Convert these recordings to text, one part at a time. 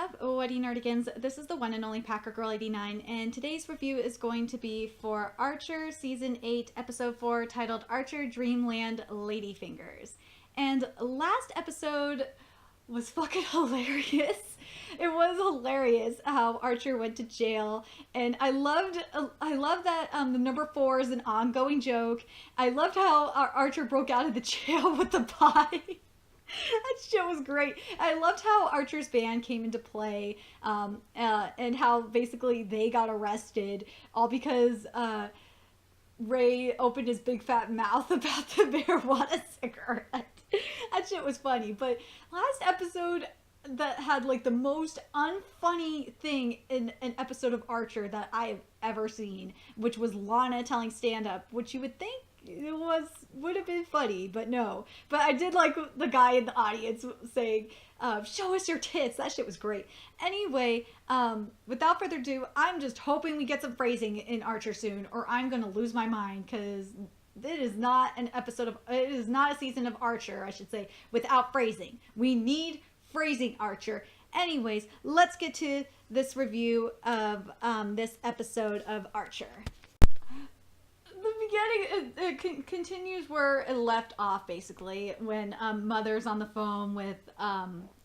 up, Wedding Nerdigans? This is the one and only Packer Girl 89, and today's review is going to be for Archer Season 8, Episode 4, titled Archer Dreamland Ladyfingers. And last episode was fucking hilarious. It was hilarious how Archer went to jail, and I loved that the number 4 is an ongoing joke. I loved how Archer broke out of the jail with the pie. That shit was great. I loved how Archer's band came into play, and how basically they got arrested all because Ray opened his big fat mouth about the marijuana cigarette. That shit was funny. But last episode that had like the most unfunny thing in an episode of Archer that I have ever seen, which was Lana telling stand-up, which you would think would have been funny, but no. But I did like the guy in the audience saying, show us your tits. That shit was great. Anyway, without further ado, I'm just hoping we get some phrasing in Archer soon, or I'm gonna lose my mind, because it is not a season of Archer, I should say, without phrasing. We need phrasing, Archer. Anyways, let's get to this review of this episode of Archer. The beginning, it continues where it left off, basically, when Mother's on the phone with,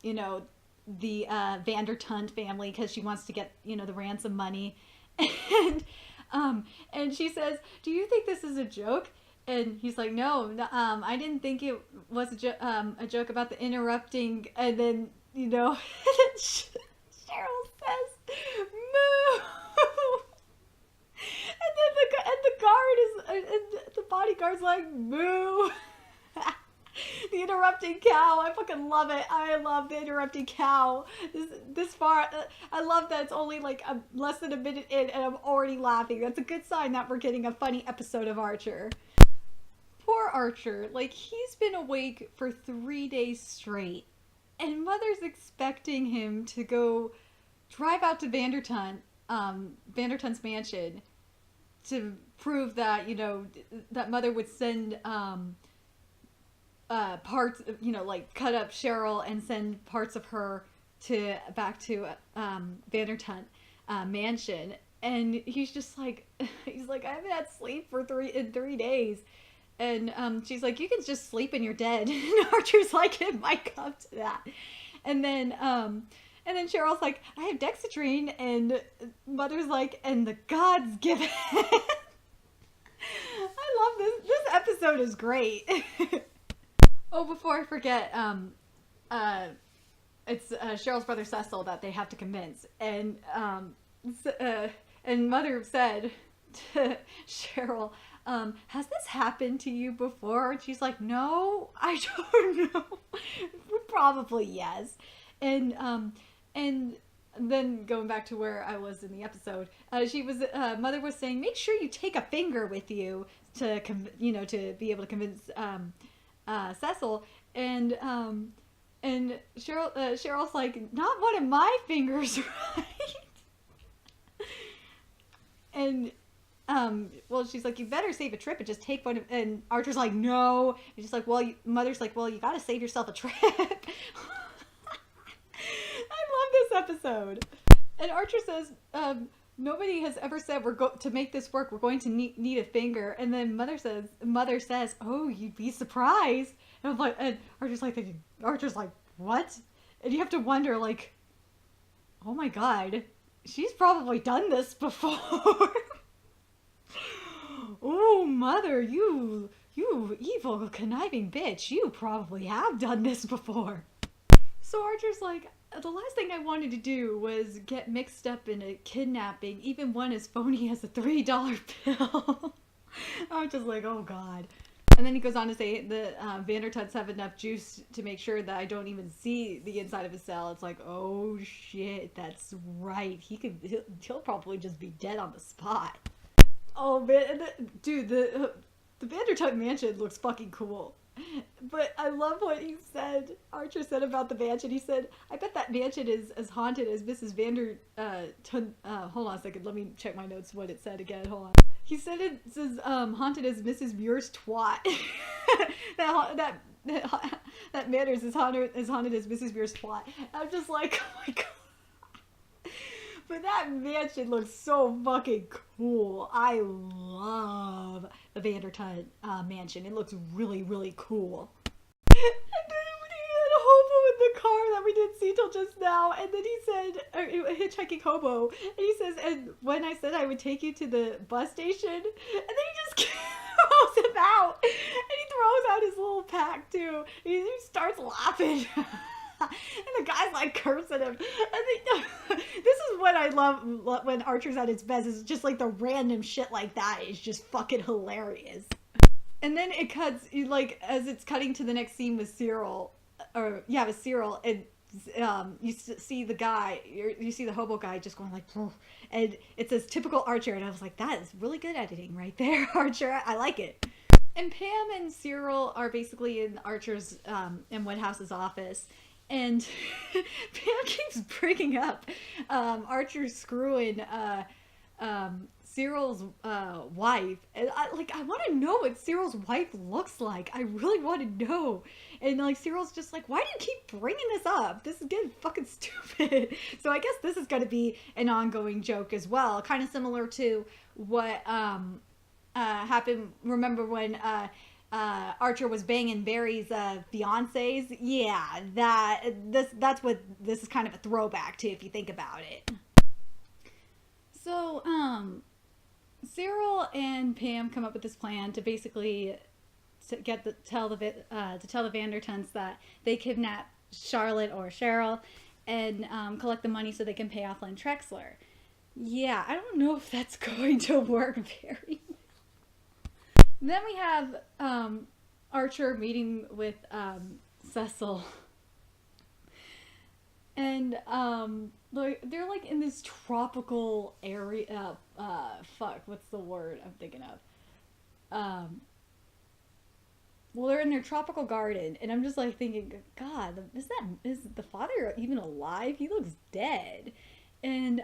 the Vandertunt family, because she wants to get, the ransom money. And she says, do you think this is a joke? And he's like, no, I didn't think it was a joke about the interrupting. And then, Cheryl says, moo. And the bodyguard's like, moo. The interrupting cow. I fucking love it. I love the interrupting cow. This far, I love that it's only like less than a minute in and I'm already laughing. That's a good sign that we're getting a funny episode of Archer. Poor Archer. Like, he's been awake for 3 days straight. And Mother's expecting him to go drive out to Vandertunt's mansion to prove that, that Mother would send parts, like cut up Cheryl and send parts of her back to Vandertunt mansion. And he's just like, I haven't had sleep in 3 days. And she's like, you can just sleep and you're dead. And Archer's like, it might come to that. And then Cheryl's like, I have Dexedrine. And Mother's like, and the gods give it. I love this. This episode is great. Oh, before I forget, it's Cheryl's brother Cecil that they have to convince. And Mother said to Cheryl, has this happened to you before? And she's like, no, I don't know. Probably yes. And then going back to where I was in the episode, Mother was saying, make sure you take a finger with you to be able to convince Cecil. And Cheryl's like, not one of my fingers, right? And well, she's like, you better save a trip and just take one. And Archer's like, no. And she's like, Mother's like, well, you gotta save yourself a trip. I love this episode. And Archer says, nobody has ever said to make this work, we're going to need a finger. And then Mother says, oh, you'd be surprised. And I'm like, and Archer's like, what? And you have to wonder, like, oh my God, she's probably done this before. Oh, Mother, you evil, conniving bitch. You probably have done this before. So Archer's like, the last thing I wanted to do was get mixed up in a kidnapping, even one as phony as a $3 bill. I'm just like, oh God. And then he goes on to say the Vandertunts have enough juice to make sure that I don't even see the inside of his cell. It's like, oh shit, that's right. He'll probably just be dead on the spot. Oh man, dude, the Vandertunt mansion looks fucking cool. But I love what Archer said about the mansion. He said, I bet that mansion is as haunted as Mrs. Vandertunt. Hold on a second, let me check my notes what it said again, hold on. He said it's as haunted as Mrs. Muir's twat. that manor is as haunted as Mrs. Muir's twat. I'm just like, oh my God. But that mansion looks so fucking cool. I love the Vanderton mansion. It looks really, really cool. And then he had a hobo in the car that we didn't see till just now. And then he said, a hitchhiking hobo. And he says, and when I said I would take you to the bus station, and then he just throws him out. And he throws out his little pack too. He starts laughing. And the guy's like cursing him. And this is what I love when Archer's at its best. It's just like the random shit like that is just fucking hilarious. And then it cuts, like, as it's cutting to the next scene with Cyril, with Cyril, and you see the guy, you see the hobo guy just going like, and it says typical Archer, and I was like, that is really good editing right there, Archer. I like it. And Pam and Cyril are basically in Archer's, in Woodhouse's office, and Pam keeps bringing up Archer screwing Cyril's wife, and I want to know what Cyril's wife looks like. I really want to know. And like Cyril's just like, why do you keep bringing this up? This is getting fucking stupid. So I guess this is going to be an ongoing joke as well, kind of similar to what happened. Remember when Archer was banging Barry's fiancés? Yeah, that's what this is kind of a throwback to, if you think about it. So, Cyril and Pam come up with this plan to basically tell the Vandertons that they kidnap Charlotte or Cheryl and collect the money so they can pay off Lynn Trexler. Yeah, I don't know if that's going to work very well. Then we have Archer meeting with Cecil. And they're like in this tropical area. What's the word I'm thinking of? Well, they're in their tropical garden, and I'm just like thinking, God, is the father even alive? He looks dead. And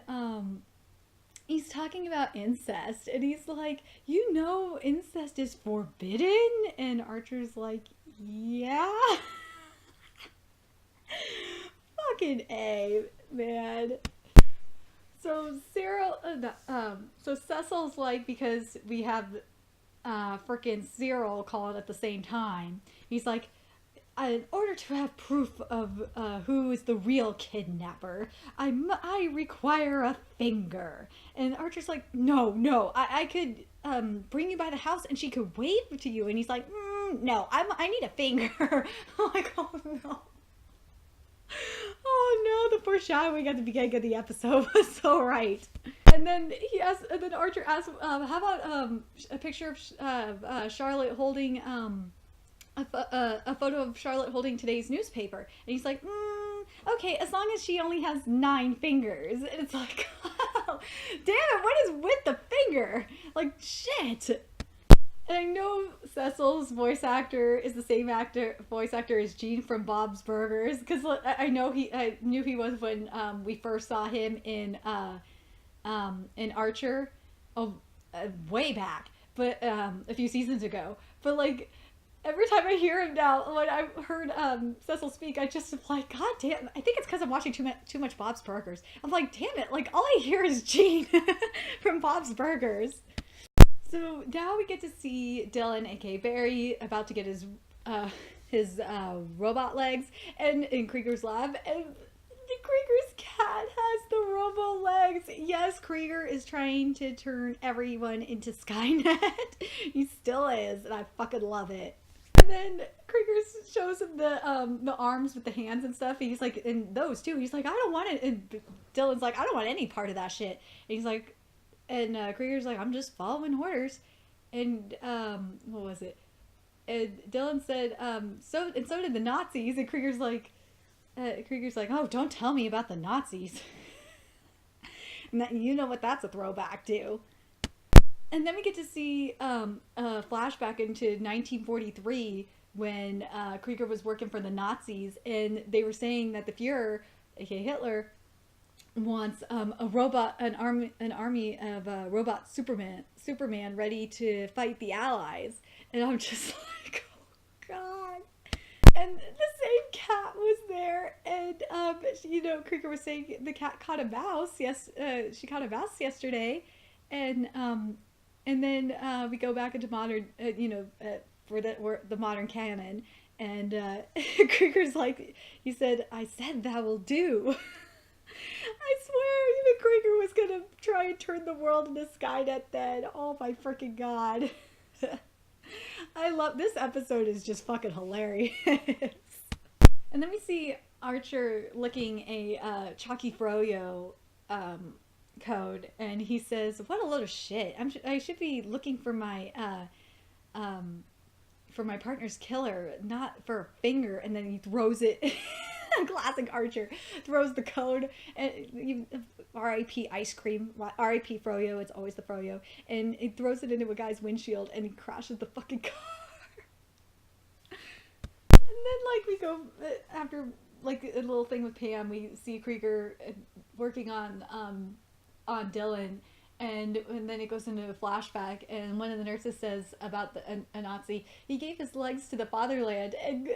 he's talking about incest, and he's like, you know, incest is forbidden. And Archer's like, yeah. Fucking A, man. So so Cecil's like, because we have frickin' Cyril calling at the same time, he's like, in order to have proof of who is the real kidnapper, I require a finger. And Archer's like, no, I could bring you by the house and she could wave to you. And he's like, no, I need a finger. I'm like, oh no. Oh no, the foreshadowing at the beginning of the episode was so right. And then Archer asks, how about a picture of Charlotte holding a photo of Charlotte holding today's newspaper? And he's like, okay, as long as she only has 9 fingers. And it's like, oh, damn it, what is with the finger? Like, shit. And I know Cecil's voice actor is the same voice actor as Gene from Bob's Burgers, because I knew he was when we first saw him in Archer, way back, but a few seasons ago. But like every time I hear him now, when I heard Cecil speak, I just am like, God damn! I think it's because I'm watching too much Bob's Burgers. I'm like, damn it! Like all I hear is Gene from Bob's Burgers. So now we get to see Dylan, aka Barry, about to get his robot legs, and in Krieger's lab, and Krieger's cat has the robo legs. Yes, Krieger is trying to turn everyone into Skynet. He still is, and I fucking love it. And then Krieger shows him the arms with the hands and stuff. And he's like, and those too. He's like, I don't want it. And Dylan's like, I don't want any part of that shit. And he's like. And Krieger's like, I'm just following orders. And, what was it? And Dylan said, so did the Nazis. And Krieger's like, oh, don't tell me about the Nazis. And you know what that's a throwback to. And then we get to see a flashback into 1943 when Krieger was working for the Nazis. And they were saying that the Fuhrer, aka Hitler, wants an army of robot Superman ready to fight the Allies. And I'm just like, oh God. And the same cat was there, and Krieger was saying the cat caught a mouse. Yes, she caught a mouse yesterday, and then we go back into modern, for the modern canon, and Krieger's like, he said, "I said that will do." I swear, even Krieger was gonna try and turn the world into Skynet then. Oh my freaking god. I love this episode, is just fucking hilarious. And then we see Archer licking a Chalky Froyo code, and he says, "What a load of shit! I should be looking for my partner's killer, not for a finger." And then he throws it. Classic Archer, throws the code, and R.I.P. ice cream, R.I.P. Froyo. It's always the Froyo, and he throws it into a guy's windshield, and he crashes the fucking car. And then, like, we go after, like, a little thing with Pam. We see Krieger working on Dylan, and then it goes into a flashback, and one of the nurses says about a Nazi, he gave his legs to the fatherland, and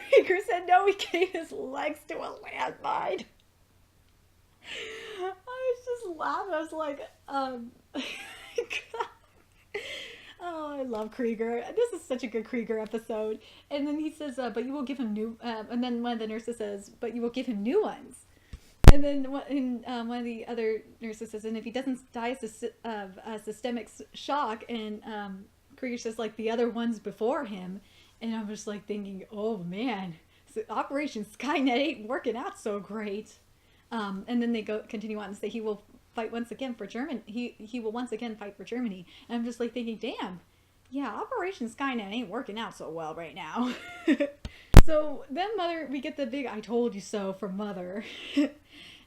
Krieger said no, he gave his legs to a landmine. I was just laughing. I was like, oh, I love Krieger. This is such a good Krieger episode. And then he says, but you will give him new, and then one of the nurses says, but you will give him new ones. And then one of the other nurses says, and if he doesn't die of systemic shock, and Krieger says, like the other ones before him. And I'm just like thinking, oh man, so Operation Skynet ain't working out so great. And then they continue on and say he will fight once again for Germany. He will once again fight for Germany. And I'm just like thinking, damn, yeah, Operation Skynet ain't working out so well right now. So then we get the big "I told you so" from Mother.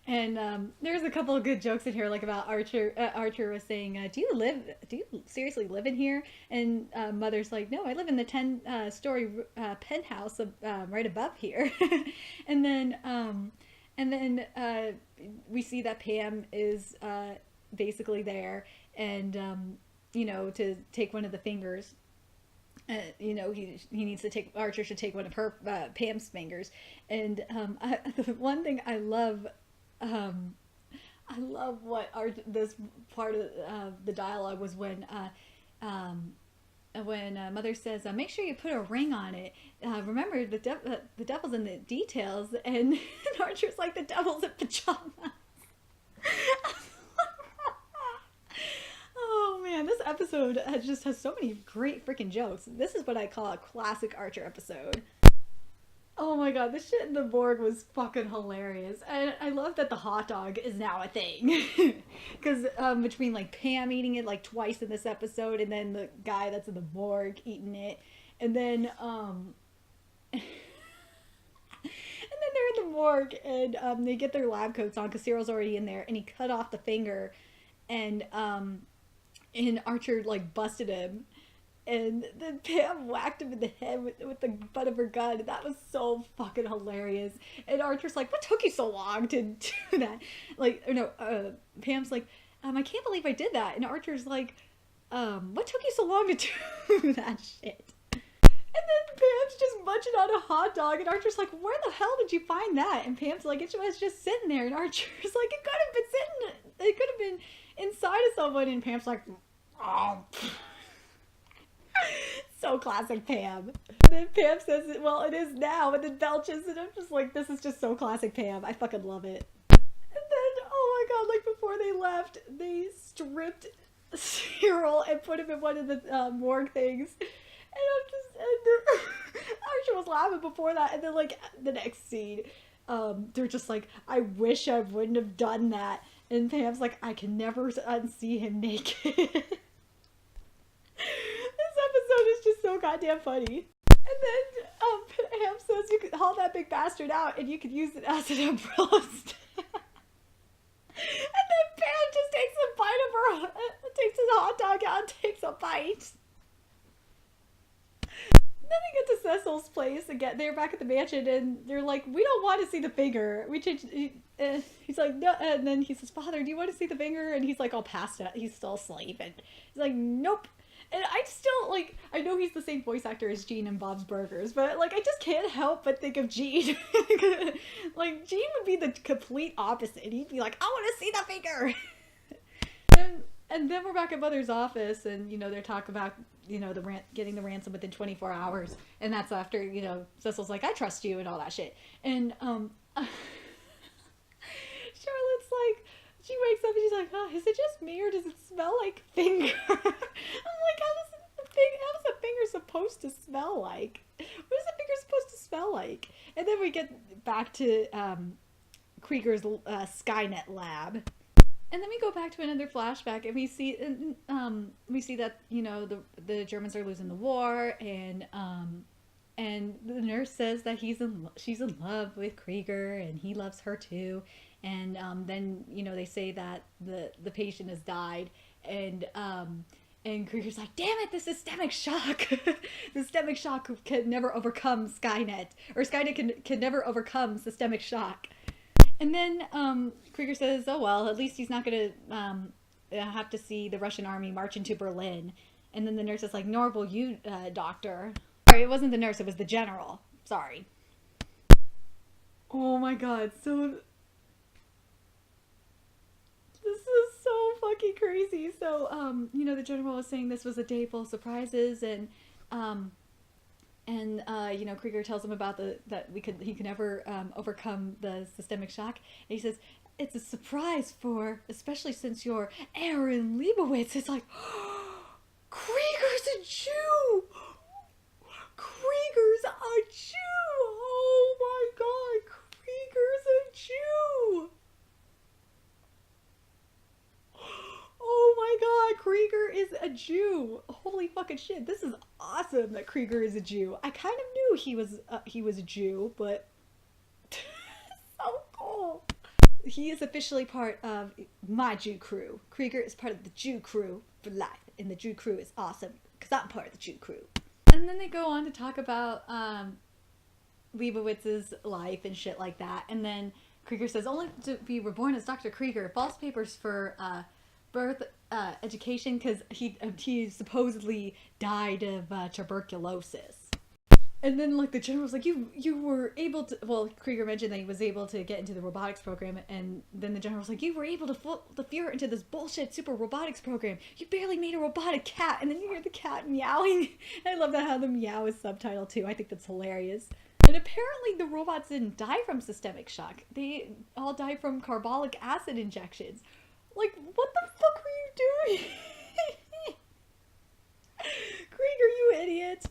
And there's a couple of good jokes in here, like about Archer. Archer was saying, do you seriously live in here? And Mother's like, no, I live in the 10-story penthouse right above here. And then we see that Pam is basically there, and to take one of the fingers. He needs to take, Archer should take one of her Pam's fingers. And the one thing I love what this part of the dialogue was when Mother says, make sure you put a ring on it. Remember, the devil's in the details. And Archer's like, the devil's in pajamas. Oh man, this episode just has so many great freaking jokes. This is what I call a classic Archer episode. Oh my god, this shit in the morgue was fucking hilarious. And I love that the hot dog is now a thing. Because between like Pam eating it like twice in this episode, and then the guy that's in the morgue eating it, and then and then they're in the morgue, and they get their lab coats on because Cyril's already in there, and he cut off the finger, and Archer like busted him. And then Pam whacked him in the head with the butt of her gun. And that was so fucking hilarious. And Archer's like, what took you so long to do that? Pam's like, I can't believe I did that. And Archer's like, what took you so long to do that shit? And then Pam's just munching on a hot dog. And Archer's like, where the hell did you find that? And Pam's like, it was just sitting there. And Archer's like, it could have been inside of someone. And Pam's like, oh. So classic Pam. And then Pam says, well, it is now, and then belches, and I'm just like, this is just so classic Pam. I fucking love it. And then, oh my god, like before they left, they stripped Cyril and put him in one of the morgue things. And Archer was laughing before that, and then like the next scene, they're just like, I wish I wouldn't have done that. And Pam's like, I can never unsee him naked. It's just so goddamn funny. And then Pam says you could haul that big bastard out and you could use it as an umbrella stand. And then Pam just takes a bite of her, takes his hot dog out and takes a bite. Then they get to Cecil's place again. They're back at the mansion, and they're like, we don't want to see the finger. He's like, no. And then he says, Father, do you want to see the finger? And he's like all passed out. He's still asleep. And he's like, nope. And I still, like, I know he's the same voice actor as Gene in Bob's Burgers, but, like, I just can't help but think of Gene. Like, Gene would be the complete opposite. He'd be like, I want to see the finger! And then we're back at Mother's office, and, they're talking about, getting the ransom within 24 hours. And that's after, Cecil's like, I trust you, and all that shit. And, Charlotte's like, she wakes up and she's like, oh, is it just me or does it smell like finger? I'm like, how's a finger supposed to smell like? What is a finger supposed to smell like? And then we get back to Krieger's Skynet lab. And then we go back to another flashback, and we see that the Germans are losing the war, and the nurse says that she's in love with Krieger, and he loves her too. And then they say that the patient has died, and Krieger's like, damn it, the systemic shock. The systemic shock can never overcome Skynet, or Skynet can never overcome systemic shock. And then Krieger says, oh well, at least he's not going to have to see the Russian army march into Berlin. And then the nurse is like, nor will you, doctor. Sorry, it wasn't the nurse, it was the general. Sorry. Oh my god, so... This is so fucking crazy. So, the general was saying this was a day full of surprises, and Krieger tells him about that he could never overcome the systemic shock. And he says, it's a surprise especially since you're Aaron Leibowitz. It's like, Krieger's a Jew! Krieger's a Jew! Oh my god, Krieger's a Jew! Oh my god, Krieger is a Jew. Holy fucking shit. This is awesome that Krieger is a Jew. I kind of knew he was a Jew, but so cool. He is officially part of my Jew crew. Krieger is part of the Jew crew for life, and the Jew crew is awesome because I'm part of the Jew crew. And then they go on to talk about Leibowitz's life and shit like that. And then Krieger says, only to be reborn as Dr. Krieger, false papers for birth, education, because he supposedly died of tuberculosis. And then, like, the general's like, you were able to... Well, Krieger mentioned that he was able to get into the robotics program, and then the general's like, you were able to fool the Fuhrer into this bullshit super robotics program. You barely made a robotic cat, and then you hear the cat meowing. And I love that how the meow is subtitled, too. I think that's hilarious. And apparently the robots didn't die from systemic shock. They all died from carbolic acid injections. Like, what the fuck were you doing? Krieger, you idiot.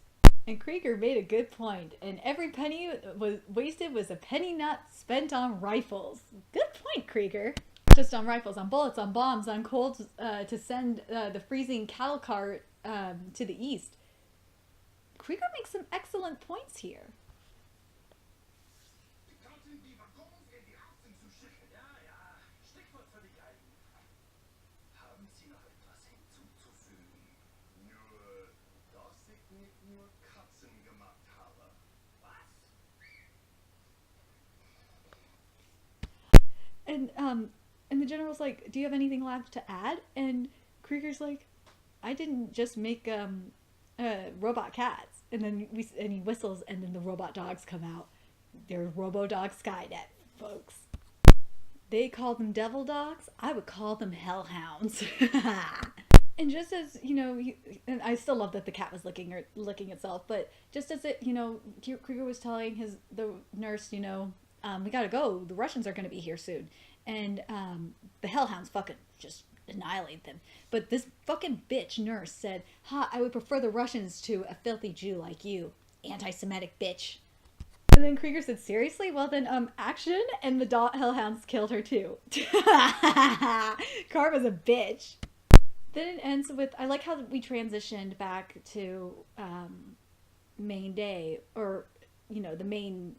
And Krieger made a good point, and every penny was wasted was a penny not spent on rifles. Good point, Krieger. Not just on rifles, on bullets, on bombs, on coal to send the freezing cattle cart to the east. Krieger makes some excellent points here. And the general's like, do you have anything left to add? And Krieger's like, I didn't just make robot cats. And then he whistles, and then the robot dogs come out. They're Robo-Dog Skynet, folks. They call them devil dogs. I would call them hellhounds. And just as, and I still love that the cat was licking itself, but just as Krieger was telling the nurse, we gotta go. The Russians are gonna be here soon. And the hellhounds fucking just annihilate them. But this fucking bitch nurse said, I would prefer the Russians to a filthy Jew like you. Anti-Semitic bitch. And then Krieger said, seriously? Well then, action. And the hellhounds killed her too. Karma's a bitch. Then it ends with, I like how we transitioned back to main day, or, the main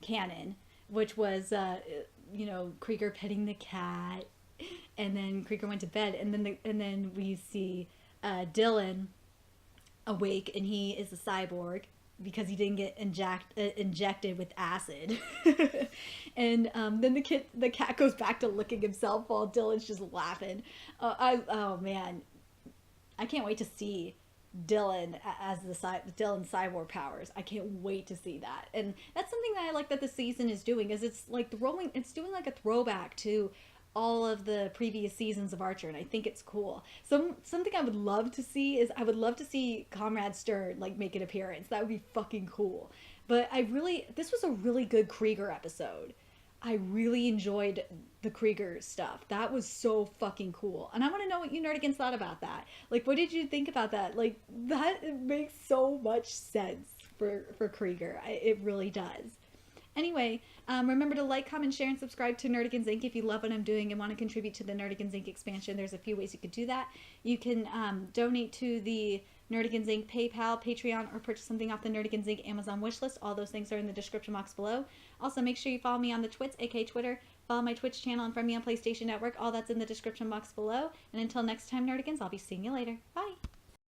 canon, which was, Krieger petting the cat, and then Krieger went to bed, and then we see Dylan awake, and he is a cyborg because he didn't get injected with acid. And then the cat goes back to licking himself while Dylan's just laughing. Oh man, I can't wait to see Dylan as Dylan Cyborg powers. I can't wait to see that, and that's something that I like that the season is doing. Is it's like it's doing like a throwback to all of the previous seasons of Archer, and I think it's cool. Something I would love to see is I would love to see Comrade Stern like make an appearance. That would be fucking cool. But this was a really good Krieger episode. I really enjoyed the Krieger stuff. That was so fucking cool. And I want to know what you nerdigans thought about that. Like, what did you think about that? Like, that makes so much sense for Krieger. It really does. Anyway, remember to like, comment, share, and subscribe to Nerdigans Inc. if you love what I'm doing and want to contribute to the Nerdigans Inc. expansion. There's a few ways you could do that. You can donate to the Nerdigans Inc. PayPal, Patreon, or purchase something off the Nerdigans Inc. Amazon wishlist. All those things are in the description box below. Also, make sure you follow me on the Twits, aka Twitter. Follow my Twitch channel and friend me on PlayStation Network. All that's in the description box below. And until next time, Nerdigans, I'll be seeing you later. Bye!